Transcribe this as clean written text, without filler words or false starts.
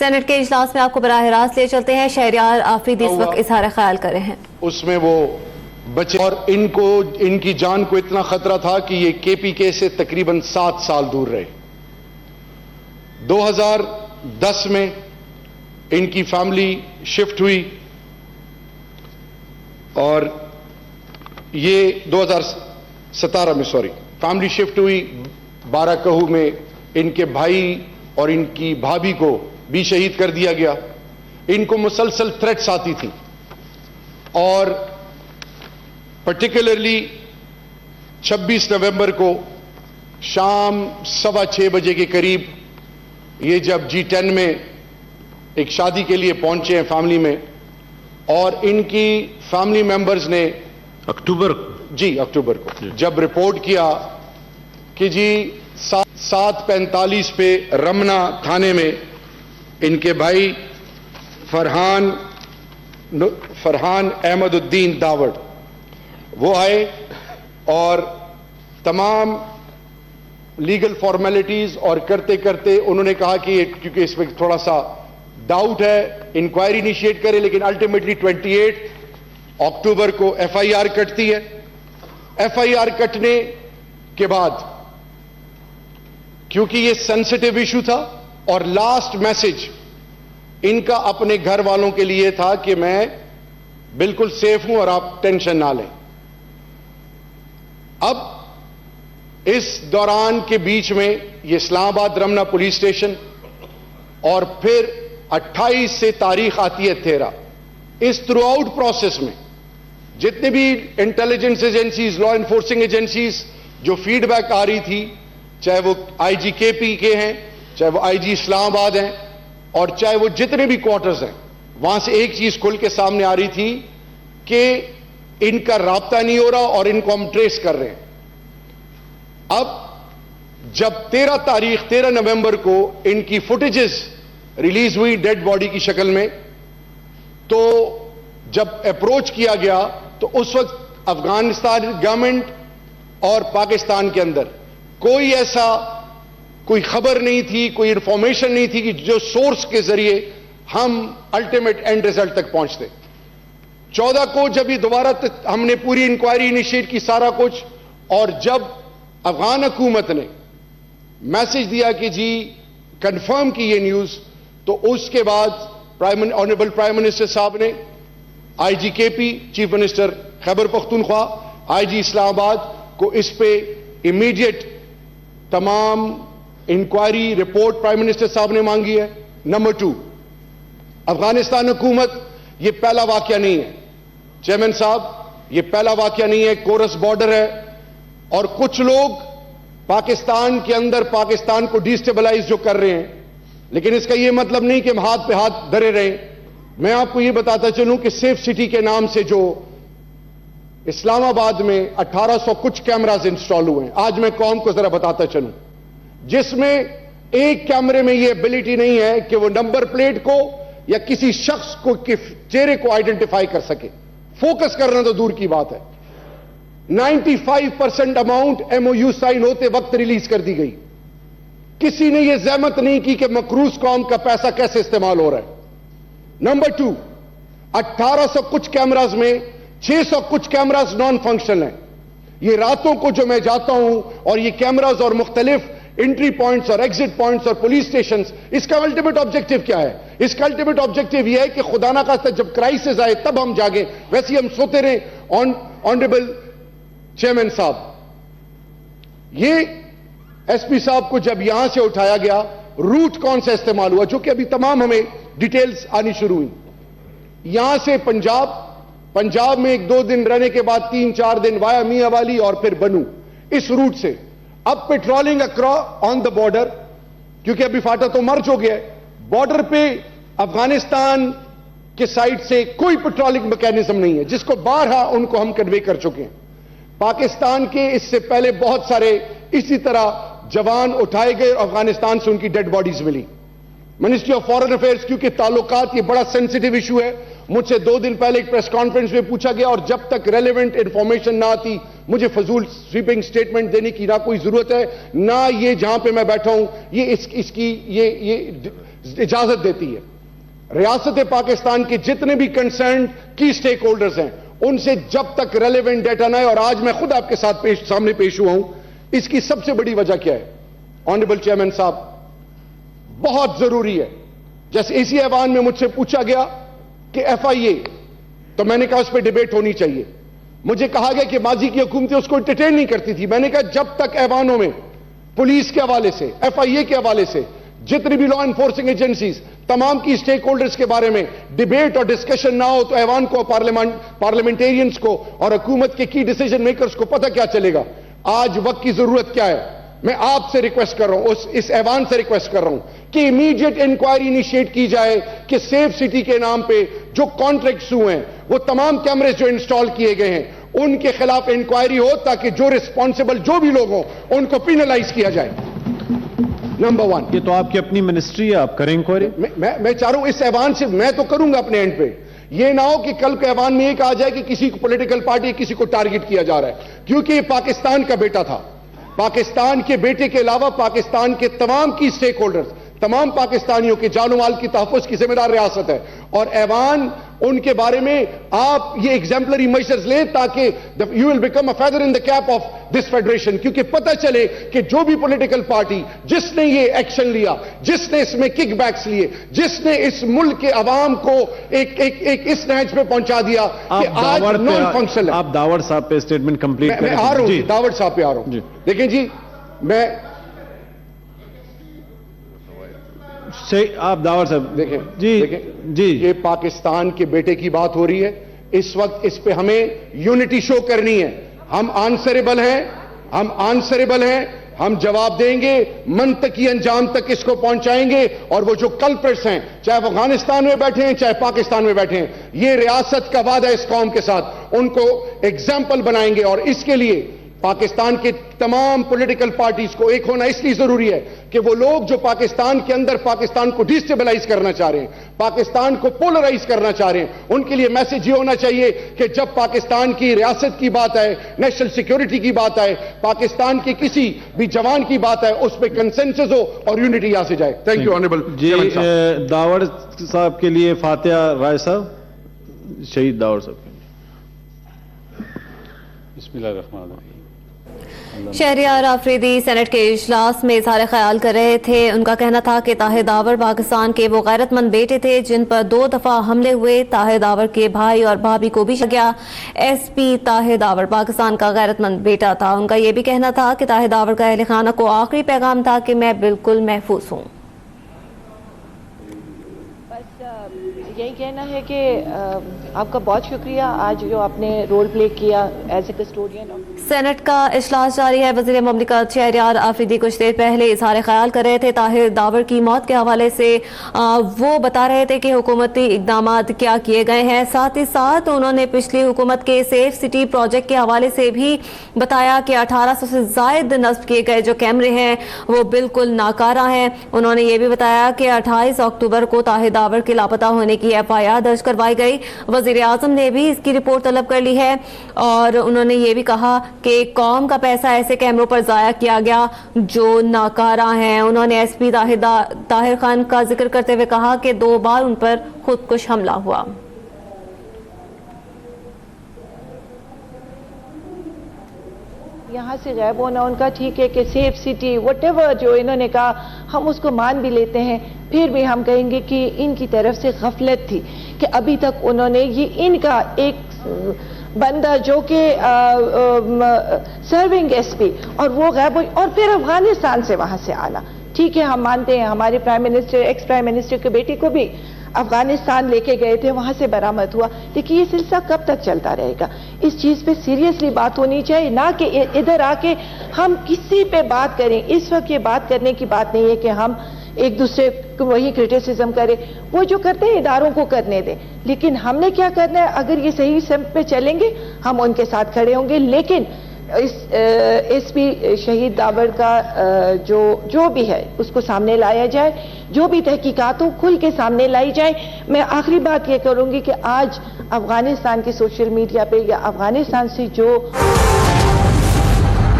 Saint کے اجلاس میں آپ کو براہ راست لے چلتے ہیں. شہریار آفریدی اس وقت اظہار خیال کر رہے ہیں. اس میں وہ بچے اور ان کی جان کو اتنا خطرہ تھا کہ یہ کے پی کے سے تقریباً 7 سال دور رہے. 2010 میں ان کی فیملی شفٹ ہوئی اور یہ 2017 میں فیملی شفٹ ہوئی. بارہ کہو میں ان کے بھائی اور ان کی بھابھی کو بھی شہید کر دیا گیا. ان کو مسلسل تھریٹس آتی تھی اور پرٹیکولرلی 26 نومبر کو شام 6:15 بجے کے قریب یہ جب G10 میں ایک شادی کے لیے پہنچے ہیں فیملی میں اور ان کی فیملی ممبرز نے اکتوبر کو جب رپورٹ کیا کہ جی 7:45 پہ رمنا تھانے میں ان کے بھائی فرحان احمد الدین داوڑ وہ آئے اور تمام لیگل فارمیلٹیز اور کرتے کرتے انہوں نے کہا کہ کیونکہ اس میں تھوڑا سا ڈاؤٹ ہے انکوائری انیشیٹ کرے, لیکن الٹیمیٹلی 28 اکتوبر کو ایف آئی آر کٹتی ہے. ایف آئی آر کٹنے کے بعد کیونکہ یہ سینسٹیو ایشو تھا اور لاسٹ میسج ان کا اپنے گھر والوں کے لیے تھا کہ میں بالکل سیف ہوں اور آپ ٹینشن نہ لیں. اب اس دوران کے بیچ میں یہ اسلام آباد رمنا پولیس اسٹیشن اور پھر 28 سے تاریخ آتی ہے 13. اس تھرو آؤٹ پروسیس میں جتنے بھی intelligence agencies, law enforcing agencies جو فیڈ بیک آ رہی تھی, چاہے وہ آئی جی کے پی کے ہیں, چاہے وہ آئی جی اسلام آباد ہیں اور چاہے وہ جتنے بھی کوارٹرز ہیں, وہاں سے ایک چیز کھل کے سامنے آ رہی تھی کہ ان کا رابطہ نہیں ہو رہا اور ان کو ہم ٹریس کر رہے ہیں. اب جب 13 نومبر کو ان کی فوٹیجز ریلیز ہوئی ڈیڈ باڈی کی شکل میں, تو جب اپروچ کیا گیا تو اس وقت افغانستان گورنمنٹ اور پاکستان کے اندر کوئی خبر نہیں تھی, کوئی انفارمیشن نہیں تھی کہ جو سورس کے ذریعے ہم الٹیمیٹ اینڈ ریزلٹ تک پہنچتے. 14 کو جب یہ دوبارہ ہم نے پوری انکوائری انیشیٹ کی سارا کچھ, اور جب افغان حکومت نے میسج دیا کہ جی کنفرم کی یہ نیوز, تو اس کے بعد آنریبل پرائم منسٹر صاحب نے آئی جی کے پی, چیف منسٹر خیبر پختونخوا, آئی جی اسلام آباد کو اس پہ امیڈیٹ تمام انکوائری رپورٹ پرائم منسٹر صاحب نے مانگی ہے. نمبر 2, افغانستان حکومت, یہ پہلا واقعہ نہیں ہے چیئرمین صاحب, یہ پہلا واقعہ نہیں ہے. کورس بارڈر ہے اور کچھ لوگ پاکستان کے اندر پاکستان کو ڈیسٹیبلائز جو کر رہے ہیں, لیکن اس کا یہ مطلب نہیں کہ ہم ہاتھ پہ ہاتھ دھرے رہیں. میں آپ کو یہ بتاتا چلوں کہ سیف سٹی کے نام سے جو اسلام آباد میں 1800 کچھ کیمراز انسٹال ہوئے ہیں, آج میں قوم کو ذرا بتاتا چلوں, جس میں ایک کیمرے میں یہ ایبلٹی نہیں ہے کہ وہ نمبر پلیٹ کو یا کسی شخص کو کے چہرے کو آئیڈینٹیفائی کر سکے. فوکس کرنا تو دور کی بات ہے. 95% amount M O U sign ہوتے وقت ریلیز کر دی گئی. کسی نے یہ زحمت نہیں کی کہ مقروض قوم کا پیسہ کیسے استعمال ہو رہا ہے. نمبر 2, 1800 کچھ کیمراز میں 600 کچھ کیمراز نان فنکشنل ہیں. یہ راتوں کو جو میں جاتا ہوں اور یہ کیمراز اور مختلف انٹری پوائنٹس اور ایگزٹ پوائنٹس اور پولیس اسٹیشنز, اس کا الٹیمیٹ آبجیکٹو کیا ہے؟ اس کا الٹیمیٹ آبجیکٹو یہ ہے کہ خدا نہ خواستہ جب کرائسس آئے تب ہم جاگیں, ویسے ہم سوتے رہیں. آنریبل چیئرمین صاحب, یہ ایس پی صاحب کو جب یہاں سے اٹھایا گیا, روٹ کون سا استعمال ہوا, جو کہ ابھی تمام ہمیں ڈیٹیلز آنی شروع ہوئی. یہاں سے پنجاب میں 1-2 دن رہنے کے بعد 3-4 دن وایا میاں والی اور پھر بنو, اس روٹ سے اب patrolling across on the border, کیونکہ ابھی فاٹا تو مرج ہو گیا ہے. بارڈر پہ افغانستان کے سائڈ سے کوئی پیٹرولنگ میکینزم نہیں ہے, جس کو بارہا ان کو ہم کنوے کر چکے ہیں. پاکستان کے اس سے پہلے بہت سارے اسی طرح جوان اٹھائے گئے اور افغانستان سے ان کی ڈیڈ باڈیز ملی. منسٹری آف فارن افیئرز, کیونکہ تعلقات یہ بڑا سینسٹیو ایشو ہے, مجھ سے 2 دن پہلے ایک پریس کانفرنس میں پوچھا گیا اور جب تک ریلیونٹ انفارمیشن نہ آتی مجھے فضول سویپنگ سٹیٹمنٹ دینے کی نہ کوئی ضرورت ہے، نہ یہ جہاں پہ میں بیٹھا ہوں یہ اس کی یہ اجازت دیتی ہے۔ ریاست پاکستان کے جتنے بھی کنسرنڈ کی سٹیک ہولڈرز ہیں ان سے جب تک ریلیونٹ ڈیٹا نہ ہے، اور آج میں خود آپ کے ساتھ سامنے پیش ہوا ہوں، اس کی سب سے بڑی وجہ کیا ہے آنریبل چیئرمین صاحب؟ بہت ضروری ہے، جیسے اسی ایوان میں مجھ سے پوچھا گیا کہ ایف آئی اے، تو میں نے کہا اس پہ ڈیبیٹ ہونی چاہیے۔ مجھے کہا گیا کہ ماضی کی حکومتیں اس کو انٹرٹین نہیں کرتی تھی، میں نے کہا جب تک ایوانوں میں پولیس کے حوالے سے، ایف آئی اے کے حوالے سے، جتنی بھی لا انفورسنگ ایجنسیز، تمام کی سٹیک ہولڈرز کے بارے میں ڈیبیٹ اور ڈسکشن نہ ہو تو ایوان کو، پارلیمنٹیرینز کو اور حکومت کے کی ڈیسیجن میکرز کو پتہ کیا چلے گا؟ آج وقت کی ضرورت کیا ہے؟ میں آپ سے ریکویسٹ کر رہا ہوں، اس ایوان سے ریکویسٹ کر رہا ہوں کہ امیڈیٹ انکوائری انیشیٹ کی جائے کہ سیف سٹی کے نام پہ جو کانٹریکٹس ہوئے ہیں، وہ تمام کیمرے جو انسٹال کیے گئے ہیں ان کے خلاف انکوائری ہو تاکہ جو ریسپانسبل جو بھی لوگ ہوں ان کو پینلائز کیا جائے۔ نمبر 1، یہ تو آپ کی اپنی منسٹری ہے، آپ کریں انکوائری؟ میں چاہ رہا ہوں اس ایوان سے، میں تو کروں گا اپنے اینڈ پہ، یہ نہ ہو کہ کل کے ایوان میں یہ کہا جائے کہ کسی کو پولیٹیکل پارٹی کسی کو ٹارگٹ کیا جا رہا ہے، کیونکہ یہ پاکستان کا بیٹا تھا۔ پاکستان کے بیٹے کے علاوہ پاکستان کے تمام کی سٹیک ہولڈرز، تمام پاکستانیوں کے جان و مال کی تحفظ کی ذمہ دار ریاست ہے، اور ایوان ان کے بارے میں آپ یہ ایگزمپلری میجرز لیں تاکہ you will become a feather in the cap of this federation, کیونکہ پتہ چلے کہ جو بھی پولیٹیکل پارٹی جس نے یہ ایکشن لیا، جس نے اس میں کک بیکس لیے، جس نے اس ملک کے عوام کو ایک اس نہج پہ پہنچا دیا کہ آج نان فنکشنل ہے۔ آپ داور صاحب پہ اسٹیٹمنٹ کمپلیٹ کریں۔ میں آ رہا ہوں، داور صاحب پہ آ رہا ہوں۔ دیکھیں جی، میں آپ داور صاحب دیکھیں جی، یہ پاکستان کے بیٹے کی بات ہو رہی ہے، اس وقت اس پہ ہمیں یونٹی شو کرنی ہے۔ ہم آنسریبل ہیں، ہم جواب دیں گے، منطقی انجام تک اس کو پہنچائیں گے، اور وہ جو کلپرٹس ہیں چاہے افغانستان میں بیٹھے ہیں چاہے پاکستان میں بیٹھے ہیں، یہ ریاست کا وعدہ ہے اس قوم کے ساتھ، ان کو ایگزامپل بنائیں گے۔ اور اس کے لیے پاکستان کے تمام پولیٹیکل پارٹیز کو ایک ہونا اس لیے ضروری ہے کہ وہ لوگ جو پاکستان کے اندر پاکستان کو ڈیسٹیبلائز کرنا چاہ رہے ہیں، پاکستان کو پولرائز کرنا چاہ رہے ہیں، ان کے لیے میسج یہ ہونا چاہیے کہ جب پاکستان کی ریاست کی بات آئے، نیشنل سیکیورٹی کی بات آئے، پاکستان کے کسی بھی جوان کی بات آئے، اس پہ کنسنسس ہو اور یونٹی یہاں سے جائے۔ تھینک یو آنریبل جی، داور صاحب کے لیے فاتحہ رائے صاحب، شہید داور صاحب کے لیے۔ بسم اللہ الرحمن الرحیم۔ شہریار آفریدی سینٹ کے اجلاس میں اظہار خیال کر رہے تھے۔ ان کا کہنا تھا کہ طاہر داور پاکستان کے وہ غیرت مند بیٹے تھے جن پر 2 دفعہ حملے ہوئے۔ طاہر داور کے بھائی اور بھابھی کو بھی گیا۔ ایس پی طاہر داور پاکستان کا غیرت مند بیٹا تھا۔ ان کا یہ بھی کہنا تھا کہ طاہر داور کا اہل خانہ کو آخری پیغام تھا کہ میں بالکل محفوظ ہوں۔ یہی کہنا ہے کہ آپ کا بہت شکریہ آج جو آپ نے رول پلے کیا ایز اے کسٹوڈین۔ سینٹ کا اجلاس جاری ہے۔ وزیر مملکت شہریار آفریدی کچھ دیر پہلے اظہار خیال کر رہے تھے طاہر داور کی موت کے حوالے سے۔ وہ بتا رہے تھے کہ حکومتی اقدامات کیا کیے گئے ہیں، ساتھ ہی ساتھ انہوں نے پچھلی حکومت کے سیف سٹی پروجیکٹ کے حوالے سے بھی بتایا کہ 1800 سے زائد نصب کیے گئے جو کیمرے ہیں وہ بالکل ناکارہ ہیں۔ انہوں نے یہ بھی بتایا کہ 28 اکتوبر کو طاہر داور کے لاپتہ ہونے کی ایف آئی آر درج کروائی گئی۔ وزیر اعظم نے بھی اس کی رپورٹ طلب کر لی ہے، اور انہوں نے یہ بھی کہا کہ قوم کا پیسہ ایسے کیمروں پر ضائع کیا گیا جو ناکارہ ہیں۔ انہوں نے ایس پی طاہر خان کا ذکر کرتے ہوئے کہا کہ 2 بار ان پر خودکش حملہ ہوا۔ یہاں سے غائب ہونا ان کا ٹھیک ہے کہ سیف سٹی وٹ ایور جو انہوں نے کہا ہم اس کو مان بھی لیتے ہیں، پھر بھی ہم کہیں گے کہ ان کی طرف سے غفلت تھی کہ ابھی تک انہوں نے یہ ان کا ایک بندہ جو کہ سرونگ ایس پی اور وہ غائب ہوئی، اور پھر افغانستان سے وہاں سے آنا۔ ٹھیک ہے، ہم مانتے ہیں ہمارے prime minister ex prime minister کے بیٹی کو بھی افغانستان لے کے گئے تھے، وہاں سے برآمد ہوا، لیکن یہ سلسلہ کب تک چلتا رہے گا؟ اس چیز پہ سیریسلی بات ہونی چاہیے، نہ کہ ادھر آ کے ہم کسی پہ بات کریں۔ اس وقت یہ بات کرنے کی بات نہیں ہے کہ ہم ایک دوسرے کو وہی کرٹیسزم کریں، وہ جو کرتے ہیں اداروں کو کرنے دیں، لیکن ہم نے کیا کرنا ہے؟ اگر یہ صحیح سمت پہ چلیں گے ہم ان کے ساتھ کھڑے ہوں گے، لیکن ایس پی شہید داور کا جو بھی ہے اس کو سامنے لایا جائے، جو بھی تحقیقات ہو کھل کے سامنے لائی جائے۔ میں آخری بات یہ کروں گی کہ آج افغانستان کے سوشل میڈیا پہ یا افغانستان سے جو